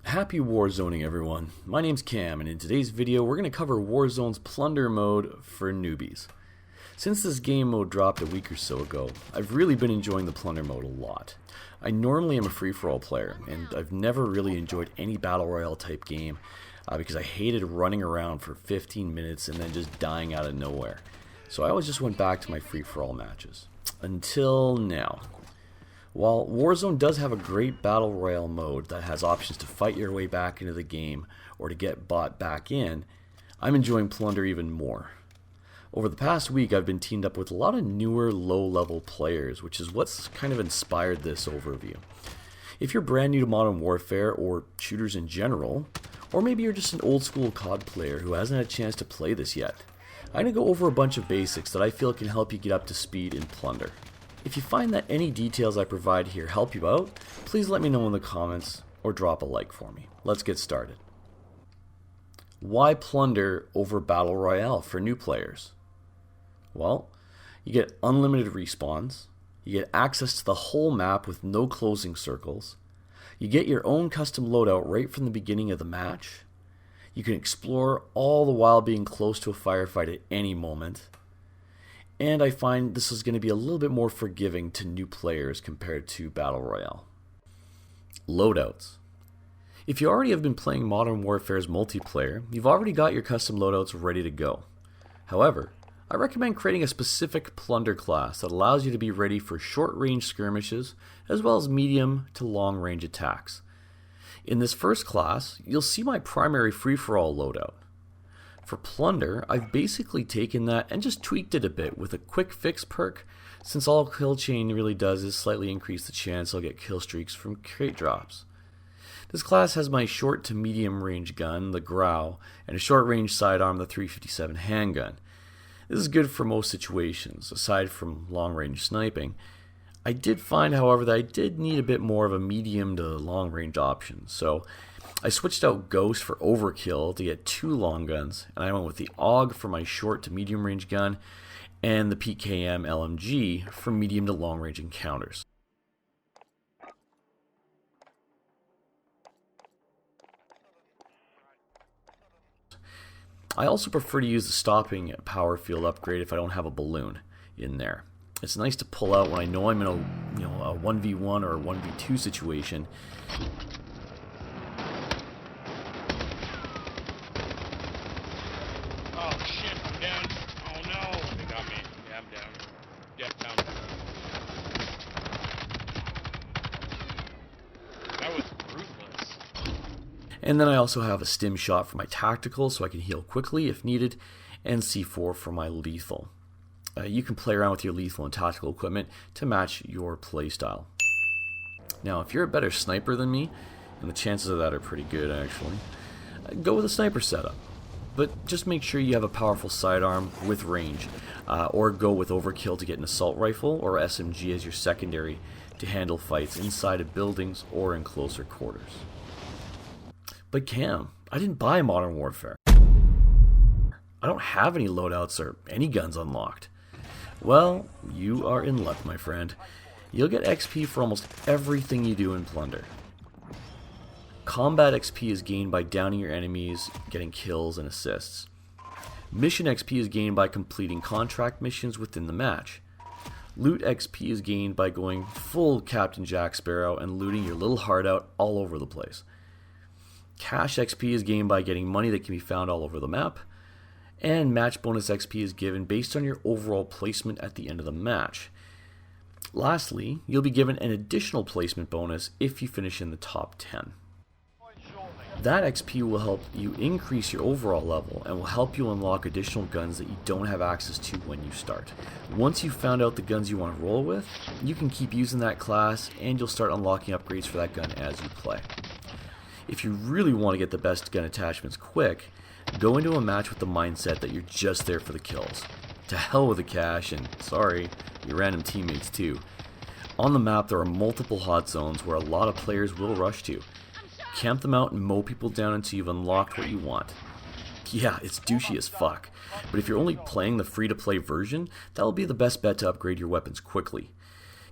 Happy Warzoning everyone, my name's Cam and in today's video we're going to cover Warzone's Plunder mode for newbies. Since this game mode dropped a week or so ago, I've really been enjoying the Plunder mode a lot. I normally am a free-for-all player and I've never really enjoyed any Battle Royale type game because I hated running around for 15 minutes and then just dying out of nowhere. So I always just went back to my free-for-all matches. Until now. While Warzone does have a great Battle Royale mode that has options to fight your way back into the game or to get bought back in, I'm enjoying Plunder even more. Over the past week I've been teamed up with a lot of newer low-level players, which is what's kind of inspired this overview. If you're brand new to Modern Warfare or shooters in general, or maybe you're just an old school COD player who hasn't had a chance to play this yet, I'm going to go over a bunch of basics that I feel can help you get up to speed in Plunder. If you find that any details I provide here help you out, please let me know in the comments or drop a like for me. Let's get started. Why Plunder over Battle Royale for new players? Well, you get unlimited respawns, you get access to the whole map with no closing circles, you get your own custom loadout right from the beginning of the match, you can explore all the while being close to a firefight at any moment, and I find this is going to be a little bit more forgiving to new players compared to Battle Royale. Loadouts. If you already have been playing Modern Warfare's multiplayer, you've already got your custom loadouts ready to go. However, I recommend creating a specific Plunder class that allows you to be ready for short-range skirmishes as well as medium to long-range attacks. In this first class, you'll see my primary free-for-all loadout. For Plunder, I've basically taken that and just tweaked it a bit with a quick fix perk, since all kill chain really does is slightly increase the chance I'll get kill streaks from crate drops. This class has my short to medium range gun, the Grau, and a short range sidearm, the 357 handgun. This is good for most situations, aside from long range sniping. I did find, however, that I did need a bit more of a medium to long range option, so I switched out Ghost for overkill to get 2 long guns, and I went with the AUG for my short to medium range gun, and the PKM LMG for medium to long range encounters. I also prefer to use the stopping power field upgrade if I don't have a balloon in there. It's nice to pull out when I know I'm in a 1v1 or a 1v2 situation. Oh shit, I'm down. Oh no, they got me. Yeah, I'm down. Yeah, down. That was ruthless. And then I also have a stim shot for my tactical so I can heal quickly if needed, and C4 for my lethal. You can play around with your lethal and tactical equipment to match your playstyle. Now, if you're a better sniper than me, and the chances of that are pretty good actually, go with a sniper setup. But just make sure you have a powerful sidearm with range, or go with overkill to get an assault rifle or SMG as your secondary to handle fights inside of buildings or in closer quarters. But Cam, I didn't buy Modern Warfare. I don't have any loadouts or any guns unlocked. Well, you are in luck, my friend. You'll get XP for almost everything you do in Plunder. Combat XP is gained by downing your enemies, getting kills and assists. Mission XP is gained by completing contract missions within the match. Loot XP is gained by going full Captain Jack Sparrow and looting your little heart out all over the place. Cash XP is gained by getting money that can be found all over the map. And match bonus XP is given based on your overall placement at the end of the match. Lastly, you'll be given an additional placement bonus if you finish in the top 10. That XP will help you increase your overall level and will help you unlock additional guns that you don't have access to when you start. Once you've found out the guns you want to roll with, you can keep using that class and you'll start unlocking upgrades for that gun as you play. If you really want to get the best gun attachments quick, go into a match with the mindset that you're just there for the kills. To hell with the cash and, sorry, your random teammates too. On the map there are multiple hot zones where a lot of players will rush to. Camp them out and mow people down until you've unlocked what you want. Yeah, it's douchey as fuck, but if you're only playing the free-to-play version, that'll be the best bet to upgrade your weapons quickly.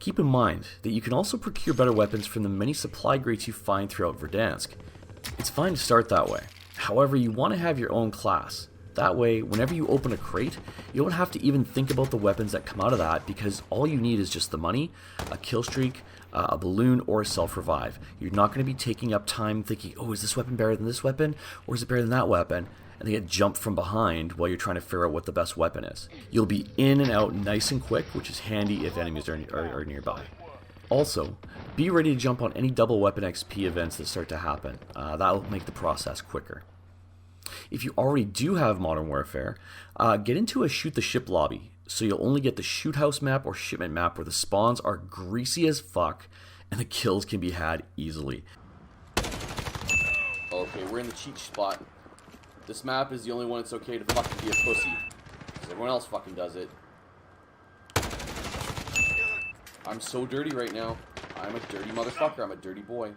Keep in mind that you can also procure better weapons from the many supply crates you find throughout Verdansk. It's fine to start that way. However, you want to have your own class. That way, whenever you open a crate, you don't have to even think about the weapons that come out of that, because all you need is just the money, a kill streak, a balloon, or a self-revive. You're not going to be taking up time thinking, oh, is this weapon better than this weapon, or is it better than that weapon? And they get jumped from behind while you're trying to figure out what the best weapon is. You'll be in and out nice and quick, which is handy if enemies are nearby. Also, be ready to jump on any double weapon XP events that start to happen. That'll make the process quicker. If you already do have Modern Warfare, get into a shoot the ship lobby, so you'll only get the shoot house map or shipment map where the spawns are greasy as fuck and the kills can be had easily. Okay, we're in the cheat spot. This map is the only one it's okay to fucking be a pussy, because everyone else fucking does it. I'm so dirty right now. I'm a dirty motherfucker. I'm a dirty boy.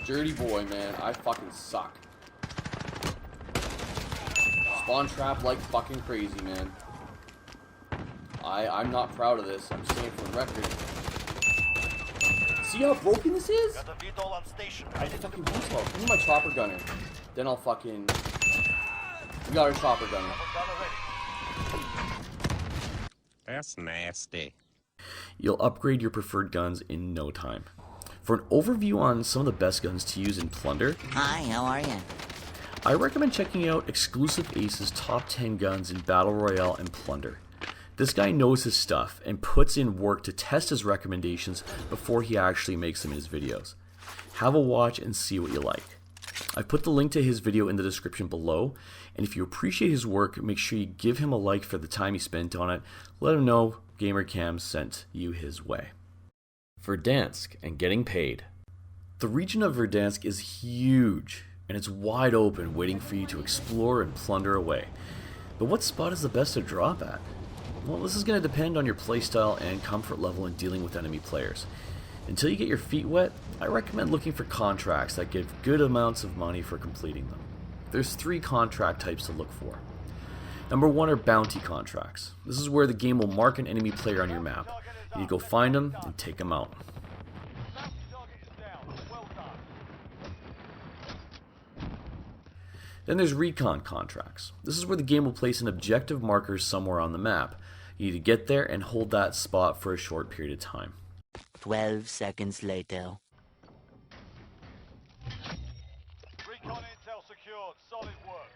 Dirty boy, man. I fucking suck. Spawn trap like fucking crazy, man. I'm not proud of this. I'm saying for the record. See how broken this is? I fucking do so. Give me my chopper gunner. Then I'll fucking... We got our chopper gunner. That's nasty. You'll upgrade your preferred guns in no time. For an overview on some of the best guns to use in Plunder, Hi, how are you? I recommend checking out Exclusive Ace's top 10 guns in Battle Royale and Plunder. This guy knows his stuff and puts in work to test his recommendations before he actually makes them in his videos. Have a watch and see what you like. I've put the link to his video in the description below, and if you appreciate his work, make sure you give him a like for the time he spent on it. Let him know GamerCam sent you his way. Verdansk and getting paid. The region of Verdansk is huge, and it's wide open waiting for you to explore and plunder away. But what spot is the best to drop at? Well, this is going to depend on your playstyle and comfort level in dealing with enemy players. Until you get your feet wet, I recommend looking for contracts that give good amounts of money for completing them. There's 3 contract types to look for. Number 1 are bounty contracts. This is where the game will mark an enemy player on your map. You need to go find them and take them out. Then there's recon contracts. This is where the game will place an objective marker somewhere on the map. You need to get there and hold that spot for a short period of time. 12 seconds later. Recon intel secured. Solid work.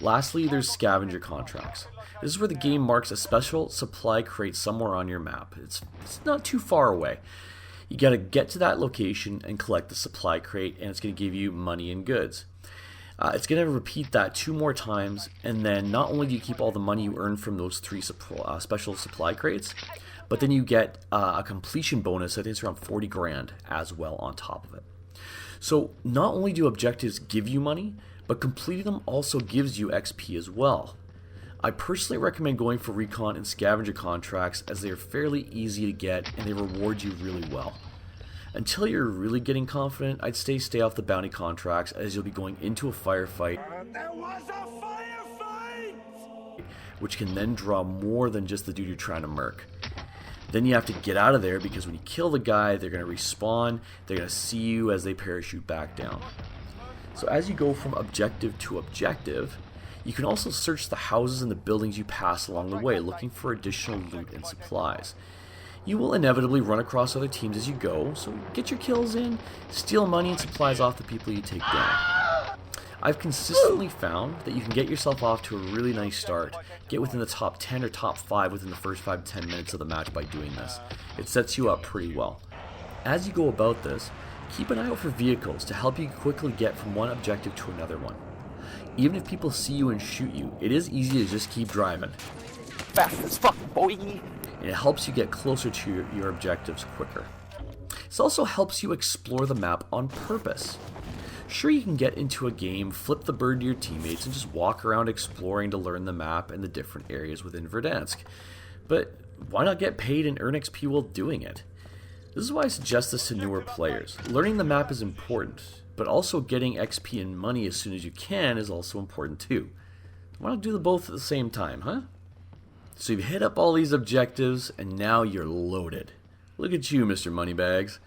Lastly, there's scavenger contracts. This is where the game marks a special supply crate somewhere on your map. It's not too far away. You gotta get to that location and collect the supply crate, and it's gonna give you money and goods. It's gonna repeat that 2 more times, and then not only do you keep all the money you earn from those 3 special supply crates, but then you get a completion bonus. I think it's around 40 grand as well on top of it. So not only do objectives give you money, but completing them also gives you XP as well. I personally recommend going for recon and scavenger contracts as they are fairly easy to get and they reward you really well. Until you're really getting confident, I'd stay off the bounty contracts, as you'll be going into a firefight. There was a firefight! Which can then draw more than just the dude you're trying to murk. Then you have to get out of there, because when you kill the guy, they're going to respawn, they're going to see you as they parachute back down. So as you go from objective to objective, you can also search the houses and the buildings you pass along the way, looking for additional loot and supplies. You will inevitably run across other teams as you go, so get your kills in, steal money and supplies off the people you take down. I've consistently found that you can get yourself off to a really nice start, get within the top 10 or top 5 within the first 5 to 10 minutes of the match by doing this. It sets you up pretty well. As you go about this, keep an eye out for vehicles to help you quickly get from one objective to another one. Even if people see you and shoot you, it is easy to just keep driving. Fast as fuck, boy! And it helps you get closer to your objectives quicker. This also helps you explore the map on purpose. Sure, you can get into a game, flip the bird to your teammates, and just walk around exploring to learn the map and the different areas within Verdansk. But why not get paid and earn XP while doing it? This is why I suggest this to newer players. Learning the map is important, but also getting XP and money as soon as you can is also important too. Why not do the both at the same time, huh? So you've hit up all these objectives, and now you're loaded. Look at you, Mr. Moneybags.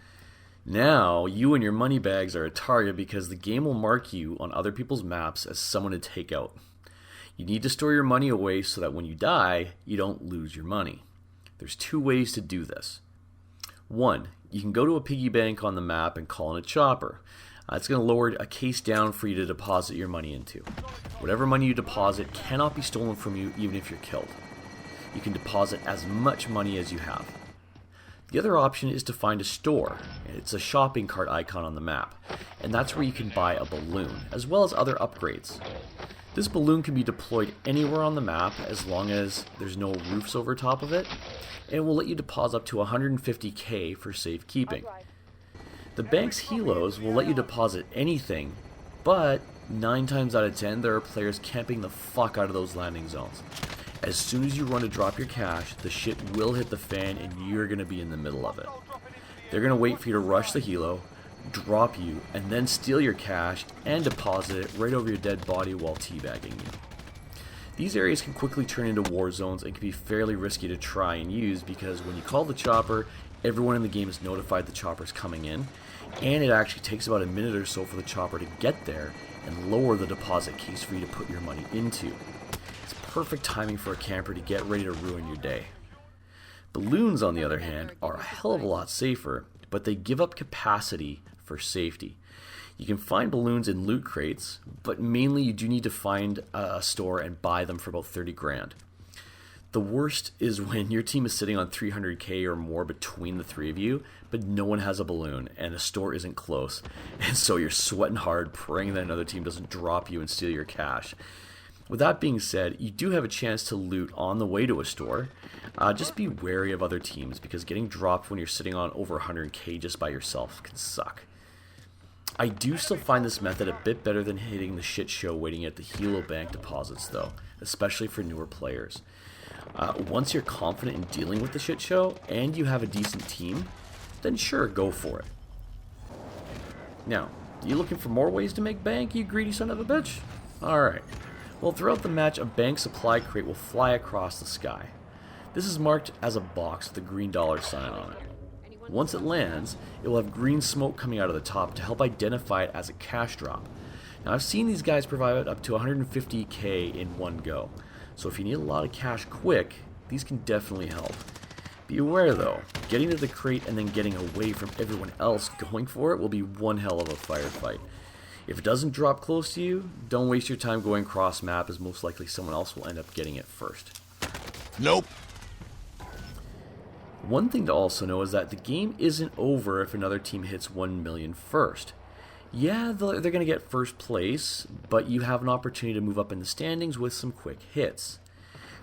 Now, you and your moneybags are a target because the game will mark you on other people's maps as someone to take out. You need to store your money away so that when you die, you don't lose your money. There's 2 ways to do this. 1, you can go to a piggy bank on the map and call in a chopper. It's going to lower a case down for you to deposit your money into. Whatever money you deposit cannot be stolen from you even if you're killed. You can deposit as much money as you have. The other option is to find a store. It's a shopping cart icon on the map, and that's where you can buy a balloon, as well as other upgrades. This balloon can be deployed anywhere on the map as long as there's no roofs over top of it, and it will let you deposit up to 150k for safekeeping. The bank's helos will let you deposit anything, but 9 times out of 10 there are players camping the fuck out of those landing zones. As soon as you run to drop your cash, the shit will hit the fan and you're going to be in the middle of it. They're going to wait for you to rush the helo, drop you, and then steal your cash and deposit it right over your dead body while teabagging you. These areas can quickly turn into war zones and can be fairly risky to try and use because when you call the chopper, everyone in the game is notified the chopper's coming in, and it actually takes about a minute or so for the chopper to get there and lower the deposit case for you to put your money into. It's perfect timing for a camper to get ready to ruin your day. Balloons, on the other hand, are a hell of a lot safer, but they give up capacity for safety. You can find balloons in loot crates, but mainly you do need to find a store and buy them for about 30 grand. The worst is when your team is sitting on 300k or more between the 3 of you, but no one has a balloon and a store isn't close, and so you're sweating hard praying that another team doesn't drop you and steal your cash. With that being said, you do have a chance to loot on the way to a store. Just be wary of other teams because getting dropped when you're sitting on over 100k just by yourself can suck. I do still find this method a bit better than hitting the shit show waiting at the helo bank deposits though, especially for newer players. Once you're confident in dealing with the shit show and you have a decent team, then sure, go for it. Now, you looking for more ways to make bank, you greedy son of a bitch? Alright. Well, throughout the match, a bank supply crate will fly across the sky. This is marked as a box with a green dollar sign on it. Once it lands, it will have green smoke coming out of the top to help identify it as a cash drop. Now, I've seen these guys provide up to 150k in one go, so if you need a lot of cash quick, these can definitely help. Be aware though, getting to the crate and then getting away from everyone else going for it will be one hell of a firefight. If it doesn't drop close to you, don't waste your time going cross map as most likely someone else will end up getting it first. Nope. One thing to also know is that the game isn't over if another team hits 1 million first. Yeah, they're going to get first place, but you have an opportunity to move up in the standings with some quick hits.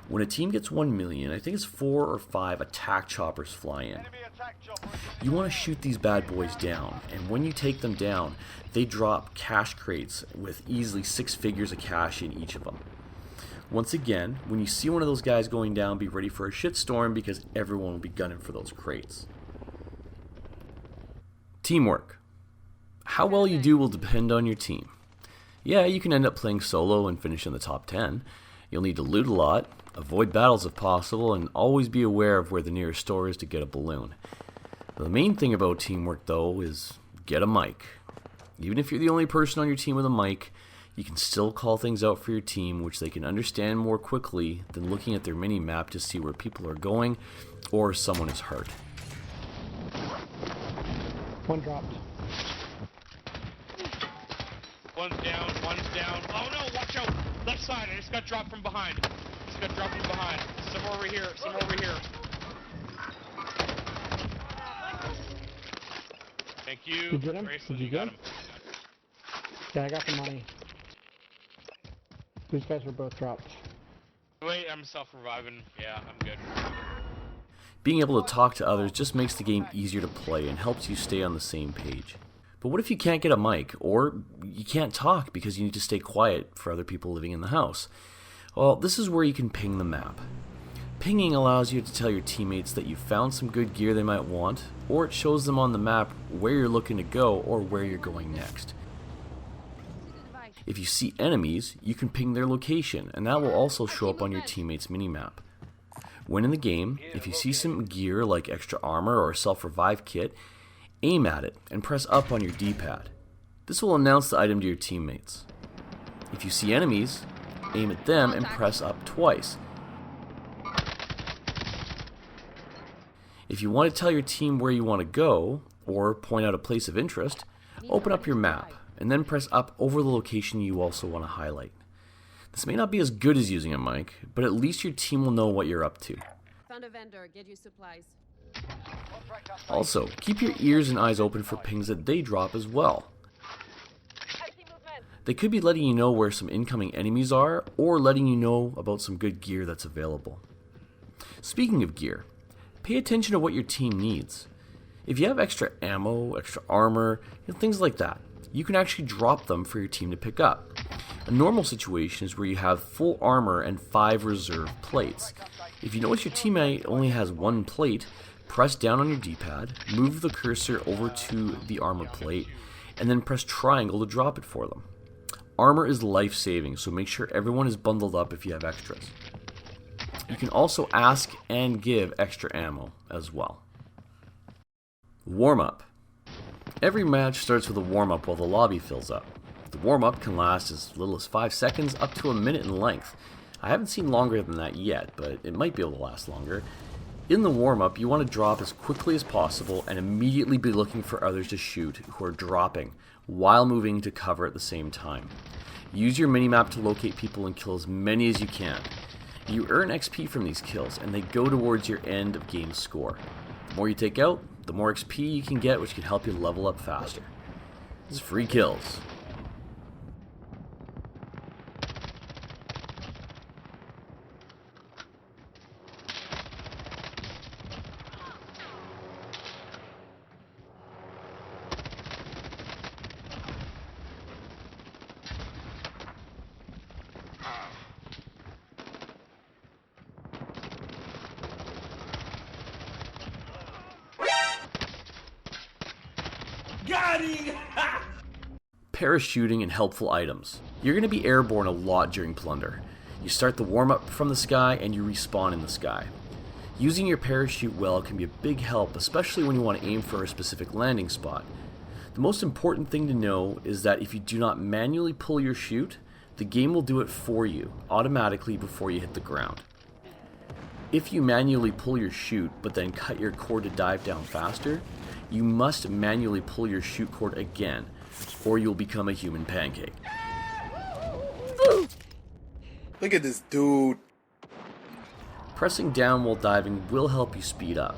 When a team gets 1 million, I think it's 4 or 5 attack choppers fly in. You want to shoot these bad boys down, and when you take them down, they drop cash crates with easily 6 figures of cash in each of them. Once again, when you see one of those guys going down, be ready for a shitstorm because everyone will be gunning for those crates. Teamwork. How well you do will depend on your team. Yeah, you can end up playing solo and finish in the top 10. You'll need to loot a lot, avoid battles if possible, and always be aware of where the nearest store is to get a balloon. The main thing about teamwork, though, is get a mic. Even if you're the only person on your team with a mic, you can still call things out for your team, which they can understand more quickly than looking at their mini-map to see where people are going or someone is hurt. One dropped. One's down, one's down. Oh no, watch out! Left side, I just got dropped from behind. Somewhere over here, Thank you. Did you get him? Graceless, Did you got get him. Yeah, I got the money. These guys were both dropped. Wait, I'm self-reviving. Yeah, I'm good. Being able to talk to others just makes the game easier to play and helps you stay on the same page. But what if you can't get a mic, or you can't talk because you need to stay quiet for other people living in the house? Well, this is where you can ping the map. Pinging allows you to tell your teammates that you found some good gear they might want, or it shows them on the map where you're looking to go or where you're going next. If you see enemies, you can ping their location, and that will also show up on your teammate's minimap. When in the game, if you see some gear like extra armor or a self-revive kit, aim at it and press up on your D-pad. This will announce the item to your teammates. If you see enemies, aim at them and press up twice. If you want to tell your team where you want to go, or point out a place of interest, open up your map, and then press up over the location you also want to highlight. This may not be as good as using a mic, but at least your team will know what you're up to. Found a vendor, get you supplies. Also, keep your ears and eyes open for pings that they drop as well. They could be letting you know where some incoming enemies are, or letting you know about some good gear that's available. Speaking of gear, pay attention to what your team needs. If you have extra ammo, extra armor, things like that, you can actually drop them for your team to pick up. A normal situation is where you have full armor and 5 reserve plates. If you notice your teammate only has 1 plate, press down on your D-pad, move the cursor over to the armor plate, and then press triangle to drop it for them. Armor is life-saving, so make sure everyone is bundled up if you have extras. You can also ask and give extra ammo as well. Warm-up. Every match starts with a warm-up while the lobby fills up. The warm-up can last as little as 5 seconds up to a minute in length. I haven't seen longer than that yet, but it might be able to last longer. In the warm-up, you want to drop as quickly as possible and immediately be looking for others to shoot who are dropping, while moving to cover at the same time. Use your minimap to locate people and kill as many as you can. You earn XP from these kills, and they go towards your end of game score. The more you take out, the more XP you can get, which can help you level up faster. This is free kills. Parachuting and helpful items. You're going to be airborne a lot during Plunder. You start the warm-up from the sky and you respawn in the sky. Using your parachute well can be a big help, especially when you want to aim for a specific landing spot. The most important thing to know is that if you do not manually pull your chute, the game will do it for you automatically before you hit the ground. If you manually pull your chute but then cut your cord to dive down faster, you must manually pull your chute cord again, or you'll become a human pancake. Look at this dude. Pressing down while diving will help you speed up.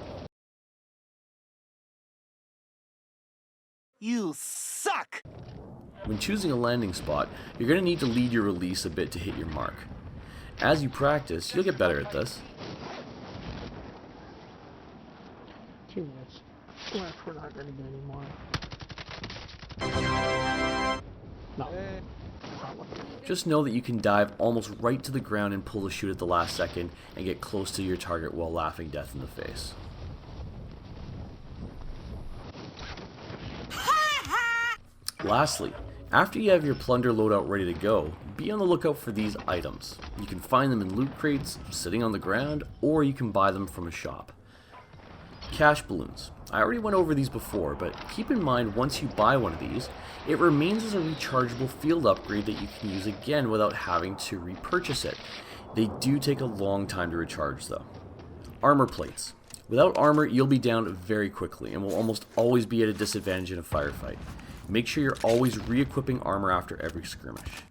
You suck! When choosing a landing spot, you're going to need to lead your release a bit to hit your mark. As you practice, you'll get better at this. 2 minutes left, we're not going to do anymore. No. Just know that you can dive almost right to the ground and pull the chute at the last second and get close to your target while laughing death in the face. Lastly, after you have your plunder loadout ready to go, be on the lookout for these items. You can find them in loot crates, sitting on the ground, or you can buy them from a shop. Cash balloons. I already went over these before, but keep in mind once you buy one of these, it remains as a rechargeable field upgrade that you can use again without having to repurchase it. They do take a long time to recharge though. Armor plates. Without armor, you'll be down very quickly and will almost always be at a disadvantage in a firefight. Make sure you're always re-equipping armor after every skirmish.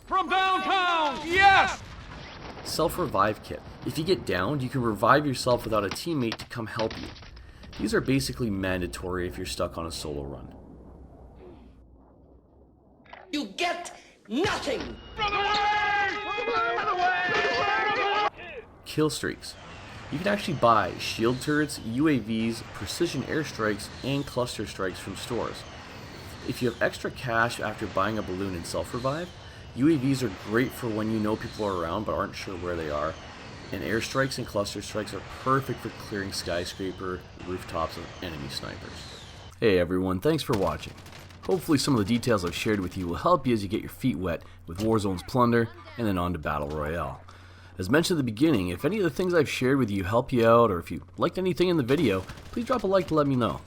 From downtown! Yes! Self-revive kit. If you get downed, you can revive yourself without a teammate to come help you. These are basically mandatory if you're stuck on a solo run. You get nothing! Kill streaks. You can actually buy shield turrets, UAVs, precision airstrikes, and cluster strikes from stores. If you have extra cash after buying a balloon in self-revive, UAVs are great for when you know people are around but aren't sure where they are, and airstrikes and cluster strikes are perfect for clearing skyscraper, rooftops, and enemy snipers. Hey everyone, thanks for watching. Hopefully some of the details I've shared with you will help you as you get your feet wet with Warzone's Plunder and then on to Battle Royale. As mentioned at the beginning, if any of the things I've shared with you help you out, or if you liked anything in the video, please drop a like to let me know.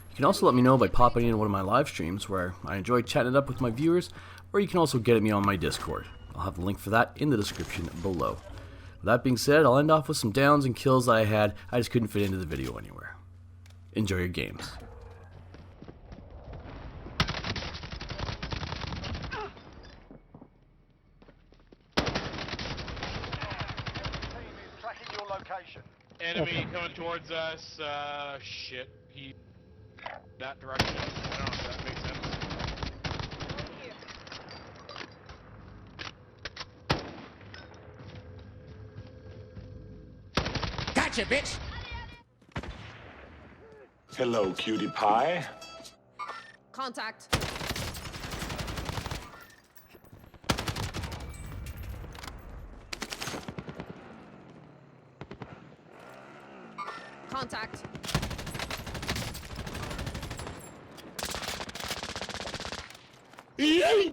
You can also let me know by popping in one of my live streams where I enjoy chatting it up with my viewers, or you can also get at me on my Discord. I'll have the link for that in the description below. With that being said, I'll end off with some downs and kills that I just couldn't fit into the video anywhere. Enjoy your games. Enemy coming towards us. Shit. He. That direction. I don't know if that makes sense. Gotcha, bitch! Hello, cutie pie. Contact. Contact.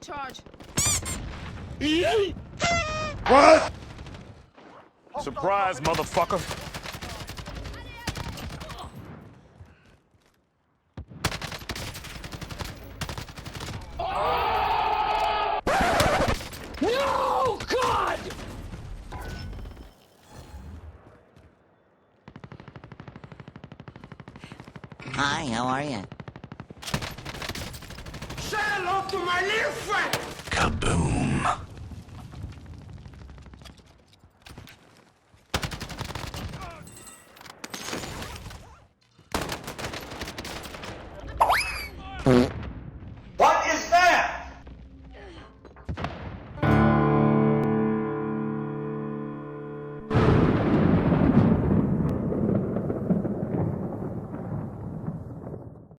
Charge. What? Surprise, motherfucker. No, God! Hi, how are you? Say hello to my little friend! Kaboom.